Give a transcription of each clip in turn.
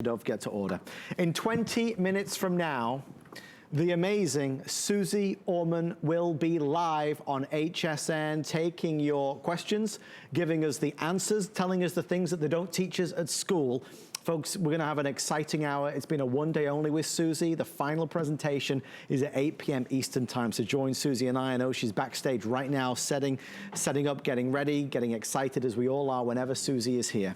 Don't forget to order. In 20 minutes from now, the amazing Susie Orman will be live on HSN, taking your questions, giving us the answers, telling us the things that they don't teach us at school. Folks, we're gonna have an exciting hour. It's been a one day only with Susie. The final presentation is at 8 p.m. Eastern time. So join Susie and I know she's backstage right now, setting up, getting ready, getting excited as we all are whenever Susie is here.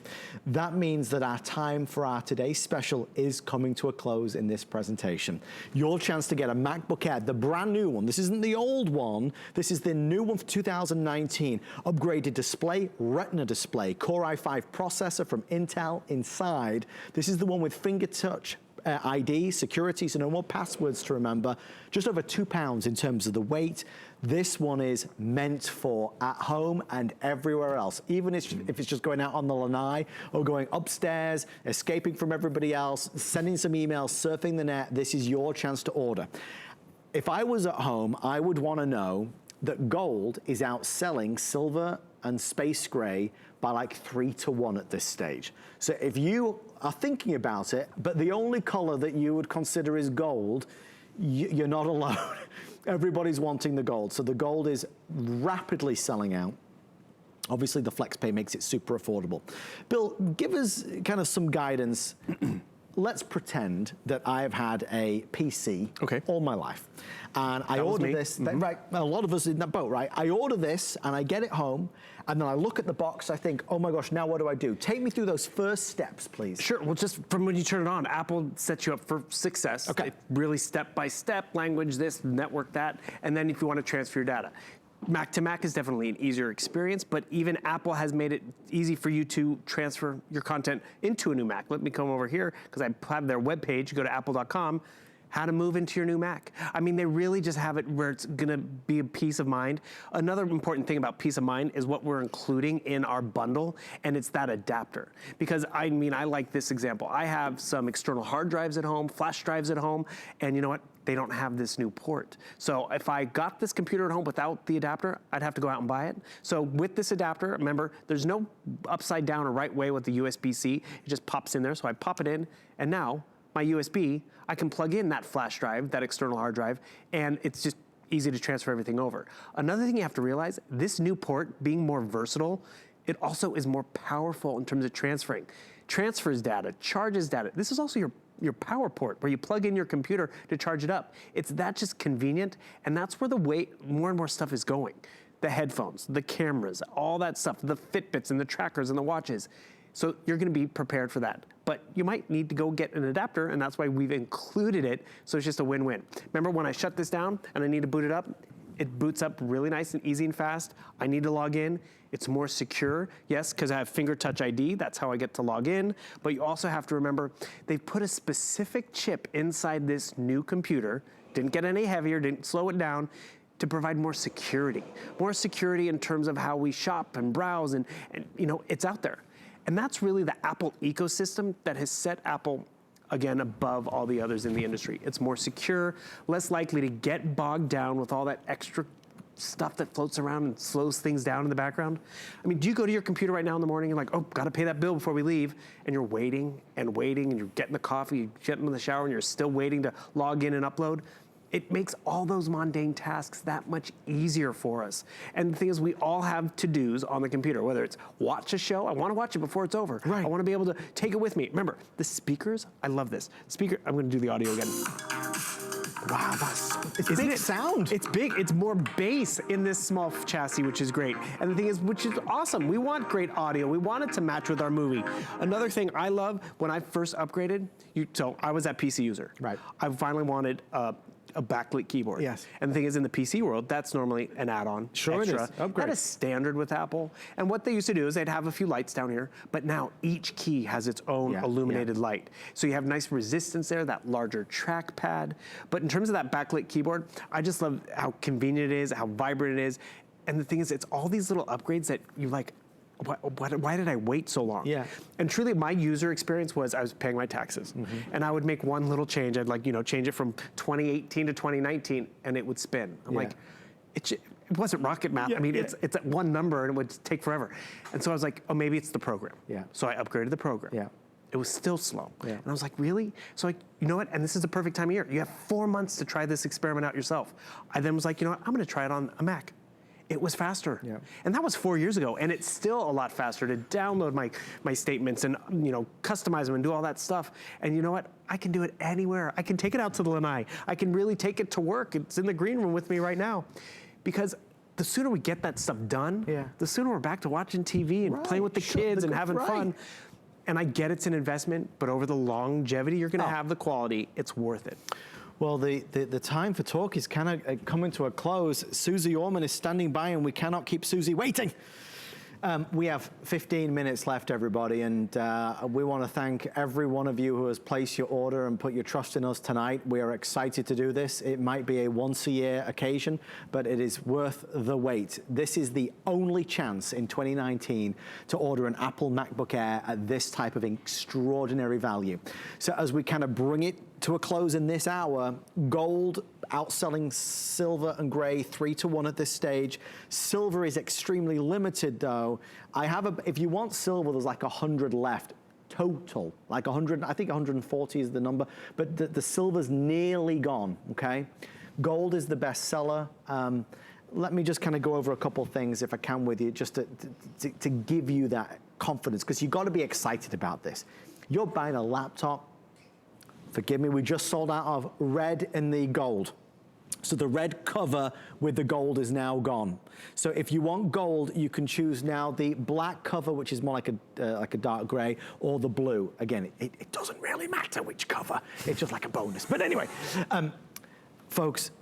That means that our time for our today's special is coming to a close in this presentation. Your chance to get a MacBook Air, the brand new one. This isn't the old one. This is the new one for 2019. Upgraded display, Retina display, Core i5 processor from Intel inside. This is the one with finger touch ID, security, so no more passwords to remember. Just over 2 pounds in terms of the weight. This one is meant for at home and everywhere else. Even if it's just going out on the lanai or going upstairs, escaping from everybody else, sending some emails, surfing the net, this is your chance to order. If I was at home, I would want to know that gold is outselling silver and space gray by like 3 to 1 at this stage. So if you are thinking about it, but the only color that you would consider is gold, you're not alone. Everybody's wanting the gold. So the gold is rapidly selling out. Obviously the FlexPay makes it super affordable. Bill, give us kind of some guidance. Let's pretend that I have had a PC all my life. And I order this, right, a lot of us in that boat, right? I order this and I get it home and then I look at the box, I think, oh my gosh, now what do I do? Take me through those first steps, please. Sure, well just from when you turn it on, Apple sets you up for success. Okay. Really step-by-step, language this, network that, and then if you want to transfer your data. Mac to Mac is definitely an easier experience, but even Apple has made it easy for you to transfer your content into a new Mac. Let me come over here, because I have their webpage, you go to apple.com, how to move into your new Mac. I mean, they really just have it where it's gonna be a peace of mind. Another important thing about peace of mind is what we're including in our bundle, and it's that adapter. Because I mean, I like this example. I have some external hard drives at home, flash drives at home, and you know what? They don't have this new port. So if I got this computer at home without the adapter, I'd have to go out and buy it. So with this adapter, remember, there's no upside down or right way with the USB-C. It just pops in there, so I pop it in, and now my USB, I can plug in that flash drive, that external hard drive, and it's just easy to transfer everything over. Another thing you have to realize, this new port being more versatile, it also is more powerful in terms of transferring. Transfers data, charges data. This is also your power port where you plug in your computer to charge it up. It's that just convenient, and that's where the way more and more stuff is going. The headphones, the cameras, all that stuff, the Fitbits and the trackers and the watches. So you're gonna be prepared for that. But you might need to go get an adapter, and that's why we've included it, so it's just a win-win. Remember when I shut this down and I need to boot it up? It boots up really nice and easy and fast. I need to log in. It's more secure, yes, because I have finger touch ID. That's how I get to log in. But you also have to remember, they've put a specific chip inside this new computer, didn't get any heavier, didn't slow it down, to provide more security. More security in terms of how we shop and browse, and you know, it's out there. And that's really the Apple ecosystem that has set Apple, again, above all the others in the industry. It's more secure, less likely to get bogged down with all that extra stuff that floats around and slows things down in the background. I mean, do you go to your computer right now in the morning and like, oh, gotta pay that bill before we leave, and you're waiting and waiting, and you're getting the coffee, you get into the shower, and you're still waiting to log in and upload? It makes all those mundane tasks that much easier for us. And the thing is, we all have to-dos on the computer, whether it's watch a show, I wanna watch it before it's over. Right. I wanna be able to take it with me. Remember, the speakers, I love this. Speaker, I'm gonna do the audio again. Wow, it's big sound. It's big, it's more bass in this small chassis, which is great. And the thing is, which is awesome, we want great audio. We want it to match with our movie. Another thing I love, when I first upgraded, so I was that PC user. Right. I finally wanted a backlit keyboard. Yes. And the thing is, in the PC world, that's normally an add-on. Sure extra. It is. Upgrade. That is standard with Apple. And what they used to do is they'd have a few lights down here, but now each key has its own illuminated light. So you have nice resistance there, that larger trackpad. But in terms of that backlit keyboard, I just love how convenient it is, how vibrant it is. And the thing is, it's all these little upgrades that you like, why did I wait so long? Yeah. And truly, my user experience was I was paying my taxes, and I would make one little change. I'd like, you know, change it from 2018 to 2019, and it would spin. I'm like, it wasn't rocket math. I mean, it's at one number, and it would take forever. And so I was like, oh, maybe it's the program. Yeah. So I upgraded the program. Yeah. It was still slow. Yeah. And I was like, really? So like, you know what? And this is the perfect time of year. You have 4 months to try this experiment out yourself. I then was like, you know what? I'm gonna try it on a Mac. It was faster. Yeah. And that was 4 years ago, and it's still a lot faster to download my statements and customize them and do all that stuff. And you know what? I can do it anywhere. I can take it out to the lanai. I can really take it to work. It's in the green room with me right now. Because the sooner we get that stuff done, the sooner we're back to watching TV and playing with the kids and having fun. And I get it's an investment, but over the longevity you're gonna have the quality, it's worth it. Well, the time for talk is kind of coming to a close. Susie Orman is standing by, and we cannot keep Susie waiting. We have 15 minutes left, everybody, and we want to thank every one of you who has placed your order and put your trust in us tonight. We are excited to do this. It might be a once-a-year occasion, but it is worth the wait. This is the only chance in 2019 to order an Apple MacBook Air at this type of extraordinary value. So as we kind of bring it to a close in this hour, gold outselling silver and gray 3-1 at this stage. Silver is extremely limited though. If you want silver, there's like 100 left total, like 100, I think 140 is the number, but the silver's nearly gone, okay? Gold is the best seller. Let me just kind of go over a couple things if I can with you, just to give you that confidence, because you've got to be excited about this. You're buying a laptop, forgive me, we just sold out of red and the gold. So the red cover with the gold is now gone. So if you want gold, you can choose now the black cover, which is more like a dark gray, or the blue. Again, it doesn't really matter which cover. It's just like a bonus. But anyway, folks,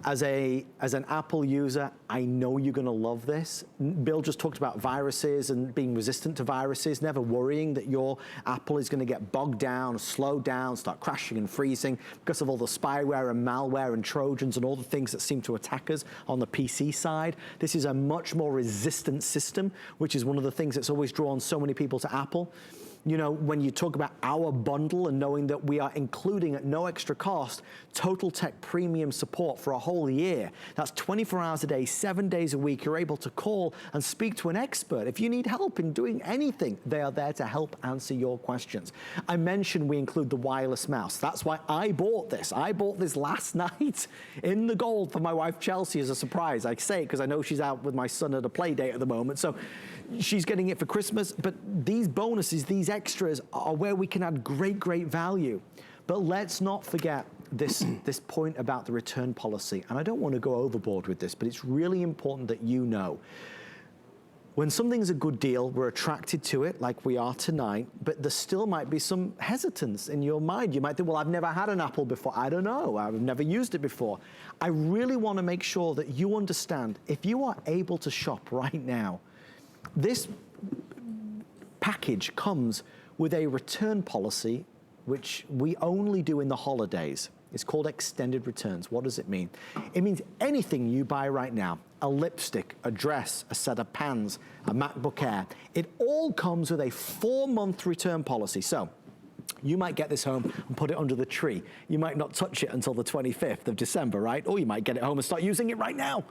as an Apple user, I know you're gonna love this. Bill just talked about viruses and being resistant to viruses, never worrying that your Apple is gonna get bogged down, slowed down, start crashing and freezing because of all the spyware and malware and Trojans and all the things that seem to attack us on the PC side. This is a much more resistant system, which is one of the things that's always drawn so many people to Apple. You know, when you talk about our bundle and knowing that we are including at no extra cost, Total Tech Premium support for a whole year. That's 24 hours a day, 7 days a week. You're able to call and speak to an expert. If you need help in doing anything, they are there to help answer your questions. I mentioned we include the wireless mouse. That's why I bought this. I bought this last night in the gold for my wife Chelsea as a surprise. I say it because I know she's out with my son at a play date at the moment. So she's getting it for Christmas, but these bonuses, these extras are where we can add great value. But let's not forget this point about the return policy. And I don't want to go overboard with this, but it's really important that you know. When something's a good deal, we're attracted to it like we are tonight, but there still might be some hesitance in your mind. You might think, well, I've never had an Apple before. I don't know, I've never used it before. I really want to make sure that you understand, if you are able to shop right now, this package comes with a return policy, which we only do in the holidays. It's called extended returns. What does it mean? It means anything you buy right now, a lipstick, a dress, a set of pants, a MacBook Air, it all comes with a 4-month return policy. So you might get this home and put it under the tree. You might not touch it until the 25th of December, right? Or you might get it home and start using it right now.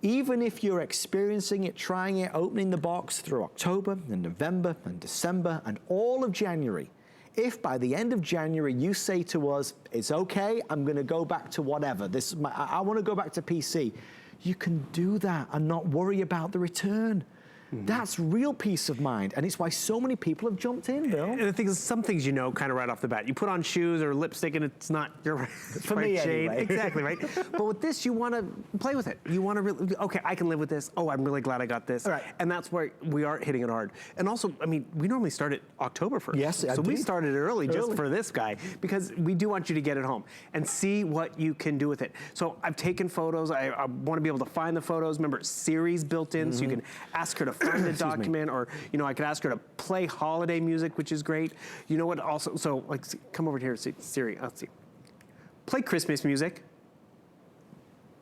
Even if you're experiencing it, trying it, opening the box through October and November and December and all of January, if by the end of January you say to us, it's okay, I'm gonna go back to whatever, I wanna go back to PC, you can do that and not worry about the return. That's real peace of mind, and it's why so many people have jumped in, Bill. And the thing is, some things you know kind of right off the bat. You put on shoes or lipstick and it's not your right shade. Anyway. Exactly, right? But with this, you want to play with it. You want to really, okay, I can live with this. Oh, I'm really glad I got this. All right. And that's where we are hitting it hard. And also, I mean, we normally start at October 1st. Yes, so we started early just for this guy, because we do want you to get it home and see what you can do with it. So I've taken photos. I want to be able to find the photos. Remember, Siri's built in, so you can ask her to find the document. Or, you know, I could ask her to play holiday music, which is great. You know what also, so like, come over here, see, Siri, let's see. Play Christmas music.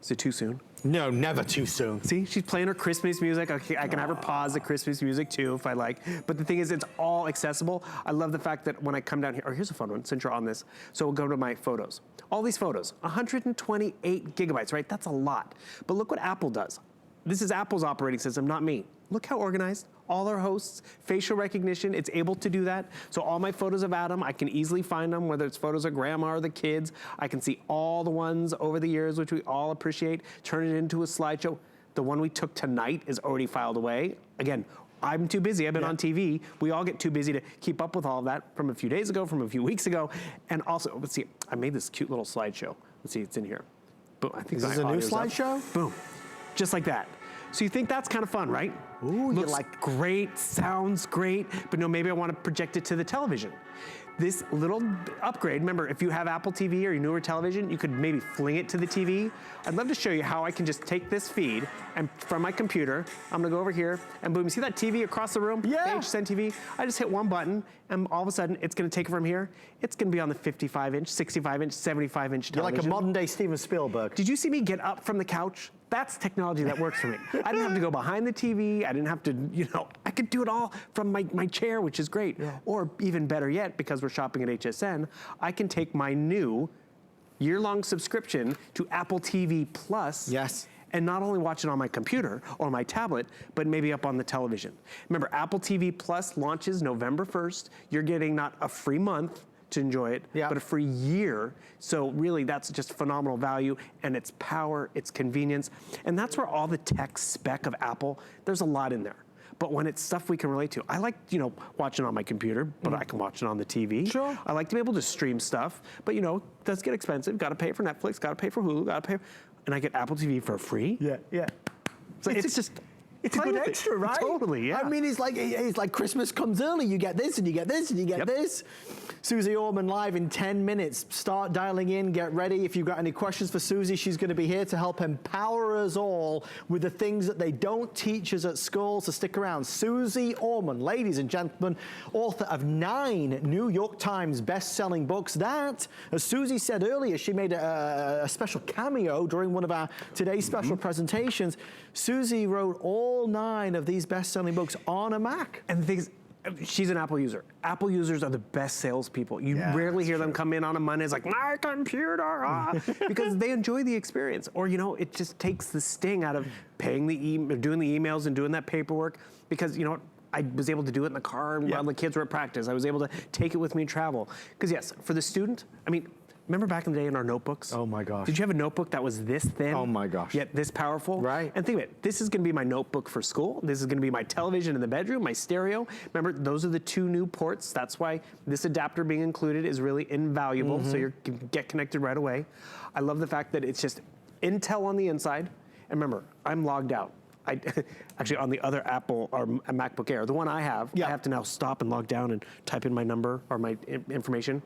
Is it too soon? No, never too soon. See, she's playing her Christmas music. Okay, I can have her pause the Christmas music too if I like. But the thing is, it's all accessible. I love the fact that when I come down here, here's a fun one, since you're on this. So we'll go to my photos. All these photos, 128 gigabytes, right? That's a lot. But look what Apple does. this is Apple's operating system, not me. Look how organized. All our hosts, facial recognition, it's able to do that. So all my photos of Adam, I can easily find them, whether it's photos of grandma or the kids. I can see all the ones over the years, which we all appreciate, turn it into a slideshow. The one we took tonight is already filed away. Again, I'm too busy. I've been on TV. We all get too busy to keep up with all of that from a few days ago, from a few weeks ago. And also, let's see, I made this cute little slideshow. Let's see, it's in here. Boom, I think this is a new slideshow? Boom, just like that. So you think that's kind of fun, right? Ooh, looks you like great, sounds great, but no, maybe I want to project it to the television. This little upgrade, remember, if you have Apple TV or your newer television, you could maybe fling it to the TV. I'd love to show you how I can just take this feed and from my computer, I'm gonna go over here and boom, you see that TV across the room? Yeah. The HSN TV? I just hit one button and all of a sudden it's gonna take it from here. It's gonna be on the 55-inch, 65-inch, 75-inch television. You're like a modern day Steven Spielberg. Did you see me get up from the couch? That's technology that works for me. I didn't have to go behind the TV. I didn't have to, I could do it all from my chair, which is great. Yeah. Or even better yet, because we're shopping at HSN, I can take my new year-long subscription to Apple TV Plus. Yes. And not only watch it on my computer or my tablet, but maybe up on the television. Remember, Apple TV Plus launches November 1st. You're getting not a free month to enjoy it, but a free year. So really, that's just phenomenal value, and it's power, it's convenience, and that's where all the tech spec of Apple, there's a lot in there. But when it's stuff we can relate to, I like, watching on my computer, but I can watch it on the TV. Sure. I like to be able to stream stuff, but it does get expensive. Got to pay for Netflix, got to pay for Hulu, got to pay, and I get Apple TV for free. Yeah, yeah. So it's just. It's a good extra, right? Totally, yeah. I mean, it's like Christmas comes early. You get this, and you get this, and you get this. Susie Orman live in 10 minutes. Start dialing in, get ready. If you've got any questions for Susie, she's going to be here to help empower us all with the things that they don't teach us at school. So stick around. Susie Orman, ladies and gentlemen, author of 9 New York Times best-selling books. That, as Susie said earlier, she made a special cameo during one of our today's special presentations. Susie wrote all 9 of these best-selling books on a Mac. And the thing is, she's an Apple user. Apple users are the best salespeople. You rarely hear them come in on a Monday, it's like, my computer, because they enjoy the experience. Or, it just takes the sting out of paying doing the emails and doing that paperwork, because, I was able to do it in the car while the kids were at practice. I was able to take it with me and travel. Because yes, for the student, remember back in the day in our notebooks? Oh my gosh. Did you have a notebook that was this thin? Oh my gosh. Yet this powerful? Right. And think of it, this is gonna be my notebook for school. This is gonna be my television in the bedroom, my stereo. Remember, those are the 2 new ports. That's why this adapter being included is really invaluable, so you can get connected right away. I love the fact that it's just Intel on the inside. And remember, I'm logged out. Actually, on the other Apple or MacBook Air, the one I have to now stop and log down and type in my number or my information.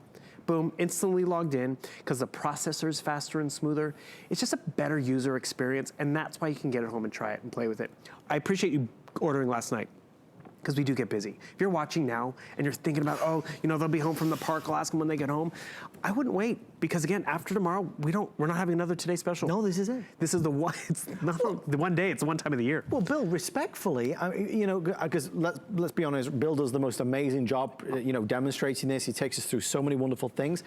Boom, instantly logged in, because the processor is faster and smoother. It's just a better user experience, and that's why you can get it home and try it and play with it. I appreciate you ordering last night, because we do get busy. If you're watching now and you're thinking about, they'll be home from the park, I'll ask them when they get home, I wouldn't wait, because again, after tomorrow, we're not having another Today Special. No, this is it. This is the one, it's not the one day, it's the one time of the year. Well, Bill, respectfully, because let's be honest, Bill does the most amazing job, demonstrating this. He takes us through so many wonderful things.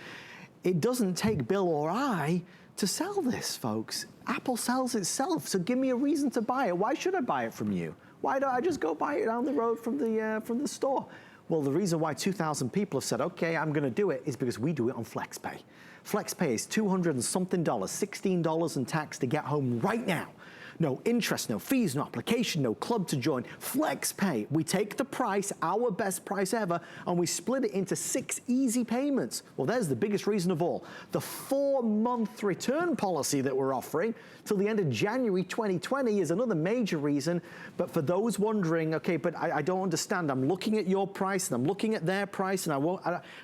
It doesn't take Bill or I to sell this, folks. Apple sells itself, so give me a reason to buy it. Why should I buy it from you? Why don't I just go buy it down the road from the store? Well, the reason why 2,000 people have said, okay, I'm gonna do it, is because we do it on FlexPay. FlexPay is $200 and something, $16 in tax to get home right now. No interest, no fees, no application, no club to join. FlexPay, we take the price, our best price ever, and we split it into 6 easy payments. Well, there's the biggest reason of all. The 4-month return policy that we're offering till the end of January 2020 is another major reason. But for those wondering, okay, but I don't understand. I'm looking at your price and I'm looking at their price, and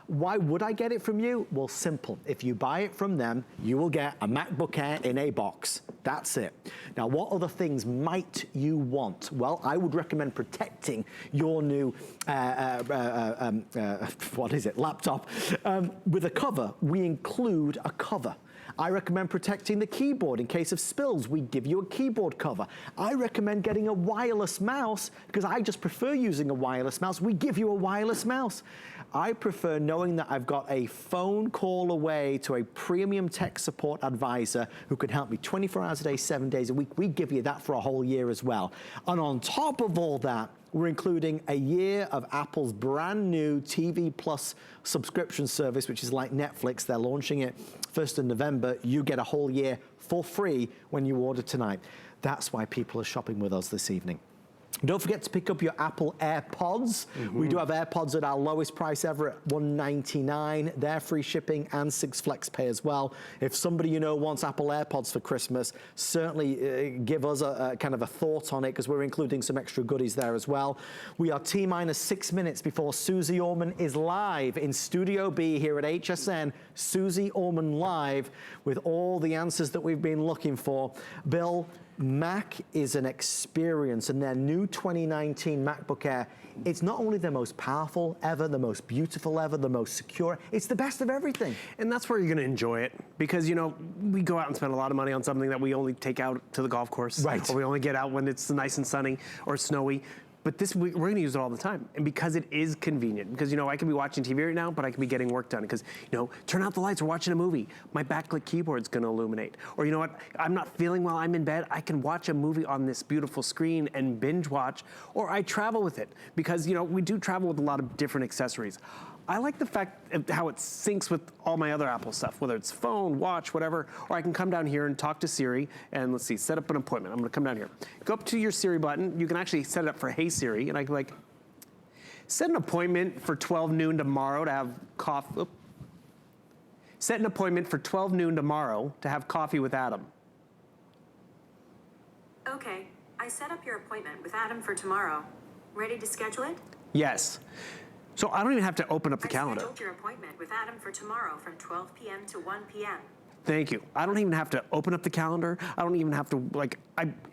why would I get it from you? Well, simple. If you buy it from them, you will get a MacBook Air in a box. That's it. Now, what other things might you want? Well, I would recommend protecting your new, laptop. With a cover, we include a cover. I recommend protecting the keyboard in case of spills. We give you a keyboard cover. I recommend getting a wireless mouse, because I just prefer using a wireless mouse. We give you a wireless mouse. I prefer knowing that I've got a phone call away to a premium tech support advisor who can help me 24 hours a day, 7 days a week. We give you that for a whole year as well. And on top of all that, we're including a year of Apple's brand new TV Plus subscription service, which is like Netflix. They're launching it 1st of November. You get a whole year for free when you order tonight. That's why people are shopping with us this evening. Don't forget to pick up your Apple AirPods. We do have AirPods at our lowest price ever at $199. They're free shipping and 6 flex pay as well. If somebody you know wants Apple AirPods for Christmas, certainly give us a kind of a thought on it, because we're including some extra goodies there as well. We are T-minus 6 minutes before Susie Orman is live in Studio B here at HSN. Susie Orman live with all the answers that we've been looking for. Bill, Mac is an experience, and their new 2019 MacBook Air, it's not only the most powerful ever, the most beautiful ever, the most secure, it's the best of everything. And that's where you're gonna enjoy it, because, you know, we go out and spend a lot of money on something that we only take out to the golf course. Right. Or we only get out when it's nice and sunny or snowy. But this, we're gonna use it all the time. And because it is convenient, because, you know, I can be watching TV right now, but I can be getting work done. Because, you know, turn out the lights, we're watching a movie. My backlit keyboard's gonna illuminate. Or, you know what, I'm not feeling well, I'm in bed, I can watch a movie on this beautiful screen and binge watch. Or I travel with it, because, you know, we do travel with a lot of different accessories. I like the fact of how it syncs with all my other Apple stuff, whether it's phone, watch, whatever, or I can come down here and talk to Siri and, let's see, set up an appointment. I'm gonna come down here. Go up to your Siri button. You can actually set it up for Hey Siri, and I can like, set an appointment for 12 noon tomorrow to have coffee. Set an appointment for 12 noon tomorrow to have coffee with Adam. Okay, I set up your appointment with Adam for tomorrow. Ready to schedule it? Yes. So I don't even have to open up the I calendar. scheduled your appointment with Adam for tomorrow from 12 p.m. to 1 p.m. Thank you. I don't even have to open up the calendar. I don't even have to, like,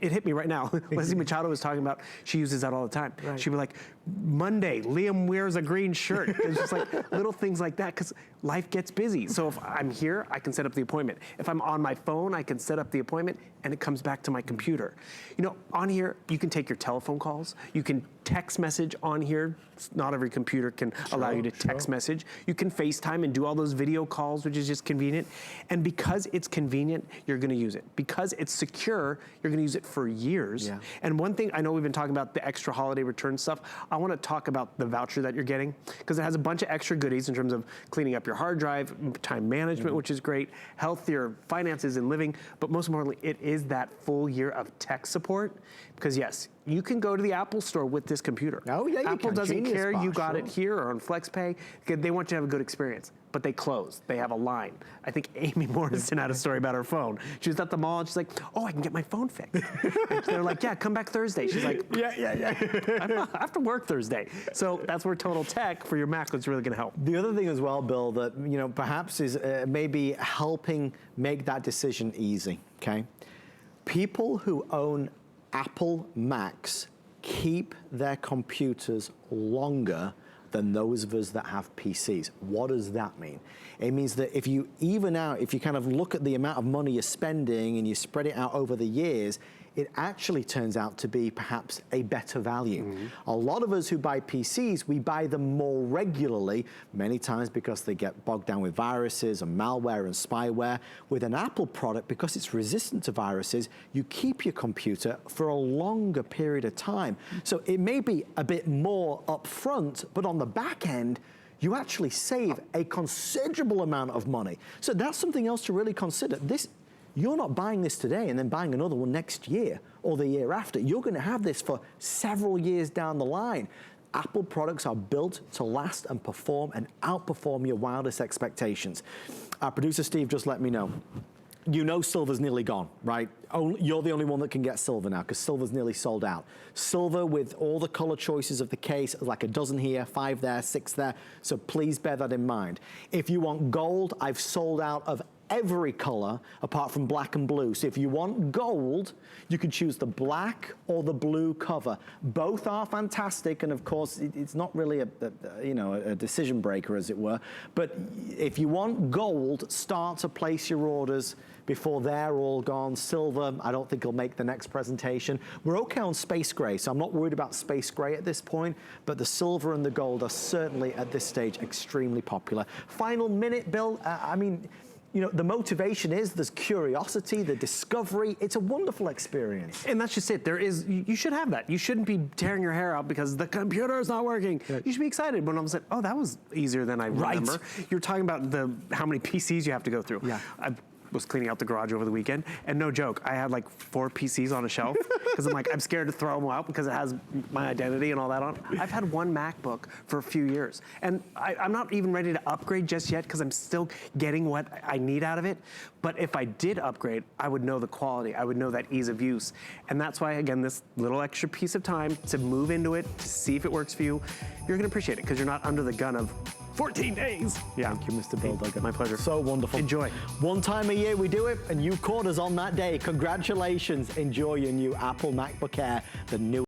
it hit me right now. Leslie Machado was talking about, she uses that all the time. Right. She'd be like, Monday, Liam wears a green shirt. It's just like little things like that, because life gets busy. So if I'm here, I can set up the appointment. If I'm on my phone, I can set up the appointment, and it comes back to my computer. You know, on here, you can take your telephone calls. You can text message on here. Not every computer can allow you to text message. You can FaceTime and do all those video calls, which is just convenient. And because it's convenient, you're gonna use it. Because it's secure, you're gonna use it for years. Yeah. And one thing, I know we've been talking about the extra holiday return stuff. I wanna talk about the voucher that you're getting, because it has a bunch of extra goodies in terms of cleaning up your hard drive, time management, which is great, healthier finances and living, but most importantly, it is that full year of tech support. Because yes, you can go to the Apple store with this computer. Oh yeah, you Apple can. doesn't Genius care Bar, you got sure. it here or on FlexPay. They want you to have a good experience, but they close. They have a line. I think Amy Morrison had a story about her phone. She was at the mall and she's like, oh, I can get my phone fixed. And they're like, yeah, come back Thursday. She's like, Yeah. I have to work Thursday. So that's where Total Tech for your Mac is really gonna help. The other thing as well, Bill, that you know perhaps is maybe helping make that decision easy, okay? People who own Apple Macs keep their computers longer than those of us that have PCs. What does that mean? It means that if you even out, if you kind of look at the amount of money you're spending and you spread it out over the years, it actually turns out to be perhaps a better value. A lot of us who buy PCs, we buy them more regularly, many times because they get bogged down with viruses and malware and spyware. With an Apple product, because it's resistant to viruses, you keep your computer for a longer period of time. So it may be a bit more upfront, but on the back end, you actually save a considerable amount of money. So that's something else to really consider. You're not buying this today and then buying another one next year or the year after. You're gonna have this for several years down the line. Apple products are built to last and perform and outperform your wildest expectations. Our producer Steve just let me know. You know silver's nearly gone, right? You're the only one that can get silver now because silver's nearly sold out. Silver with all the color choices of the case, like a dozen here, 5 there, 6 there. So please bear that in mind. If you want gold, I've sold out of every color apart from black and blue. So if you want gold, you can choose the black or the blue cover. Both are fantastic, and of course, it's not really a decision breaker, as it were. But if you want gold, start to place your orders before they're all gone. Silver, I don't think will make the next presentation. We're okay on space gray, so I'm not worried about space gray at this point, but the silver and the gold are certainly at this stage extremely popular. Final minute, Bill. I mean, you know, the motivation is there's curiosity, the discovery. It's a wonderful experience. And that's just it. You should have that. You shouldn't be tearing your hair out because the computer is not working. Yeah. You should be excited when I was like, oh, that was easier than I remember. You're talking about how many PCs you have to go through. Yeah. I was cleaning out the garage over the weekend, and no joke, I had like 4 PCs on a shelf because I'm scared to throw them out because it has my identity and all that on. I've had one MacBook for a few years, and I'm not even ready to upgrade just yet because I'm still getting what I need out of it. But if I did upgrade, I would know the quality, I would know that ease of use. And that's why, again, this little extra piece of time to move into it, to see if it works for you, you're gonna appreciate it because you're not under the gun of 14 days. Yeah. Thank you, Mr. Bill Duggan. My pleasure. So wonderful. Enjoy. One time a year we do it, and you caught us on that day. Congratulations. Enjoy your new Apple MacBook Air, the new